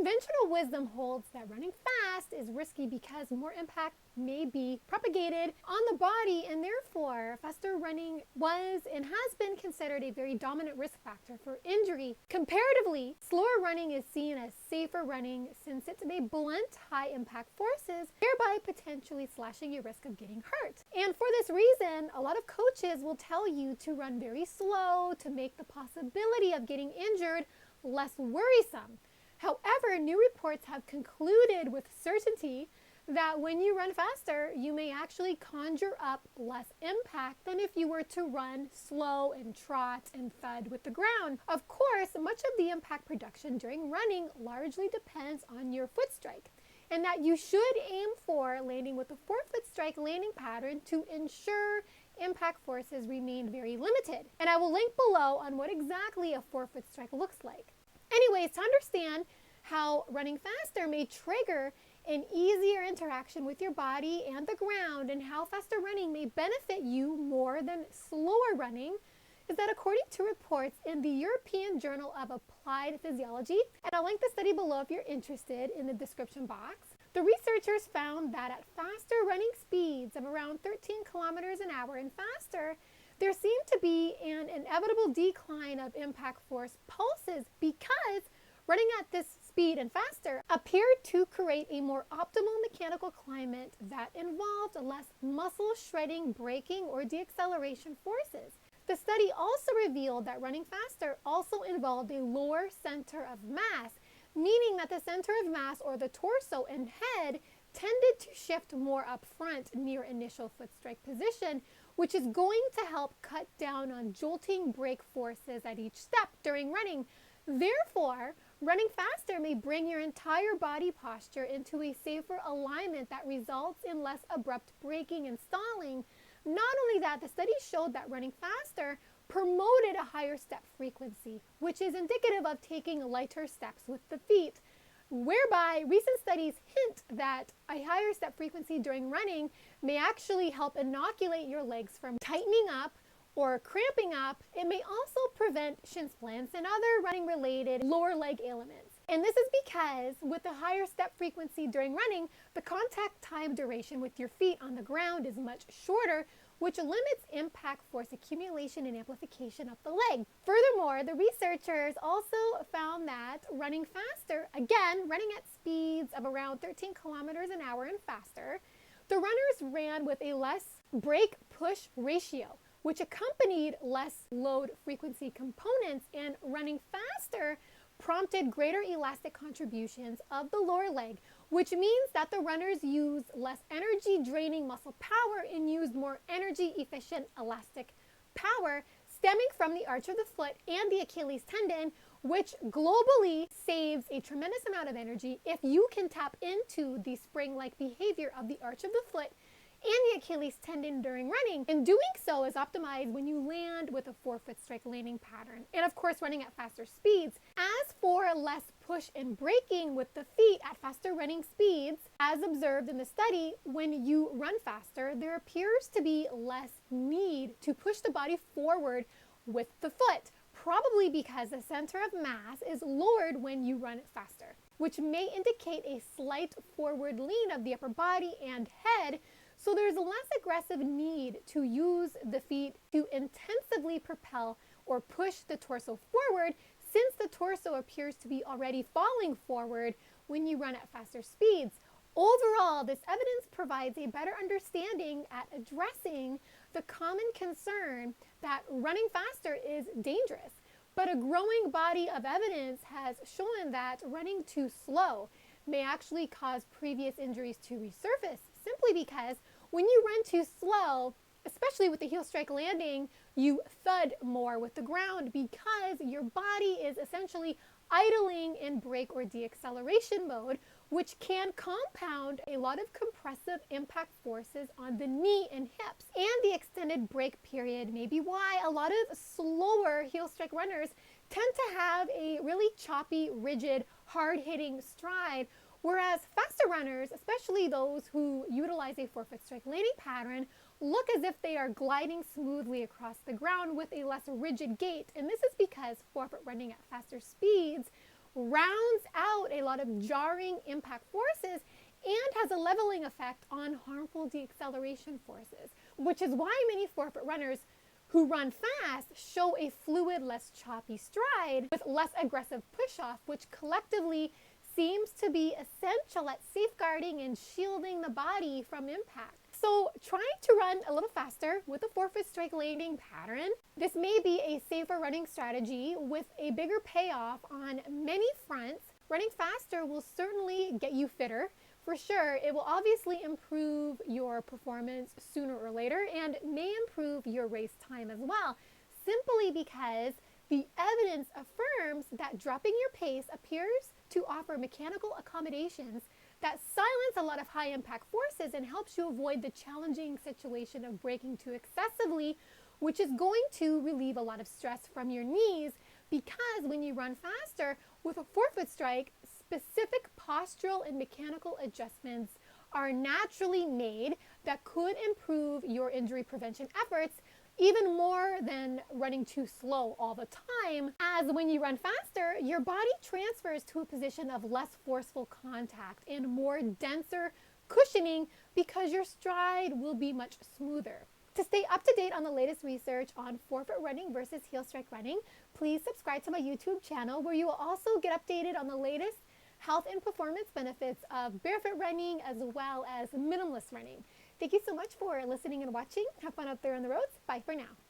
Conventional wisdom holds that running fast is risky because more impact may be propagated on the body, and therefore faster running was and has been considered a very dominant risk factor for injury. Comparatively, slower running is seen as safer running since it may blunt high impact forces, thereby potentially slashing your risk of getting hurt. And for this reason, a lot of coaches will tell you to run very slow to make the possibility of getting injured less worrisome. However, new reports have concluded with certainty that when you run faster, you may actually conjure up less impact than if you were to run slow and trot and thud with the ground. Of course, much of the impact production during running largely depends on your foot strike, and that you should aim for landing with a forefoot strike landing pattern to ensure impact forces remain very limited. And I will link below on what exactly a forefoot strike looks like. Anyways, to understand how running faster may trigger an easier interaction with your body and the ground, and how faster running may benefit you more than slower running, is that according to reports in the European Journal of Applied Physiology, and I'll link the study below if you're interested in the description box, the researchers found that at faster running speeds of around 13 kilometers an hour and faster, there seemed to be an inevitable decline of impact force pulses because running at this speed and faster appeared to create a more optimal mechanical climate that involved less muscle shredding, braking, or deacceleration forces. The study also revealed that running faster also involved a lower center of mass, meaning that the center of mass, or the torso and head, tended to shift more up front near initial foot strike position, which is going to help cut down on jolting brake forces at each step during running. Therefore, running faster may bring your entire body posture into a safer alignment that results in less abrupt braking and stalling. Not only that, the study showed that running faster promoted a higher step frequency, which is indicative of taking lighter steps with the feet, whereby recent studies hint that a higher step frequency during running may actually help inoculate your legs from tightening up or cramping up. It may also prevent shin splints and other running related lower leg ailments. And this is because with a higher step frequency during running, the contact time duration with your feet on the ground is much shorter, which limits impact force accumulation and amplification up the leg. Furthermore, the researchers also found that running faster, again, running at speeds of around 13 kilometers an hour and faster, the runners ran with a less brake-push ratio, which accompanied less load frequency components, and running faster prompted greater elastic contributions of the lower leg, which means that the runners used less energy draining muscle power and used more energy efficient elastic power stemming from the arch of the foot and the Achilles tendon, which globally saves a tremendous amount of energy if you can tap into the spring-like behavior of the arch of the foot and the Achilles tendon during running. And doing so is optimized when you land with a forefoot strike landing pattern, and of course running at faster speeds. As for less push and braking with the feet at faster running speeds, as observed in the study, when you run faster, there appears to be less need to push the body forward with the foot, probably because the center of mass is lowered when you run faster, which may indicate a slight forward lean of the upper body and head. So there's a less aggressive need to use the feet to intensively propel or push the torso forward, since the torso appears to be already falling forward when you run at faster speeds. Overall, this evidence provides a better understanding at addressing the common concern that running faster is dangerous. But a growing body of evidence has shown that running too slow may actually cause previous injuries to resurface, simply because when you run too slow, especially with the heel strike landing, you thud more with the ground because your body is essentially idling in brake or deacceleration mode, which can compound a lot of compressive impact forces on the knee and hips. And the extended brake period may be why a lot of slower heel strike runners tend to have a really choppy, rigid, hard-hitting stride, whereas faster runners, especially those who utilize a forefoot strike landing pattern, look as if they are gliding smoothly across the ground with a less rigid gait. And this is because forefoot running at faster speeds rounds out a lot of jarring impact forces and has a leveling effect on harmful deceleration forces, which is why many forefoot runners who run fast show a fluid, less choppy stride with less aggressive push-off, which collectively seems to be essential at safeguarding and shielding the body from impact. So trying to run a little faster with a forefoot strike landing pattern, this may be a safer running strategy with a bigger payoff on many fronts. Running faster will certainly get you fitter. For sure, it will obviously improve your performance sooner or later and may improve your race time as well, simply because the evidence affirms that dropping your pace appears to offer mechanical accommodations that silence a lot of high impact forces and helps you avoid the challenging situation of braking too excessively, which is going to relieve a lot of stress from your knees, because when you run faster with a forefoot strike, specific postural and mechanical adjustments are naturally made that could improve your injury prevention efforts even more than running too slow all the time, as when you run faster, your body transfers to a position of less forceful contact and more denser cushioning because your stride will be much smoother. To stay up to date on the latest research on forefoot running versus heel strike running, please subscribe to my YouTube channel, where you will also get updated on the latest health and performance benefits of barefoot running as well as minimalist running. Thank you so much for listening and watching. Have fun out there on the roads. Bye for now.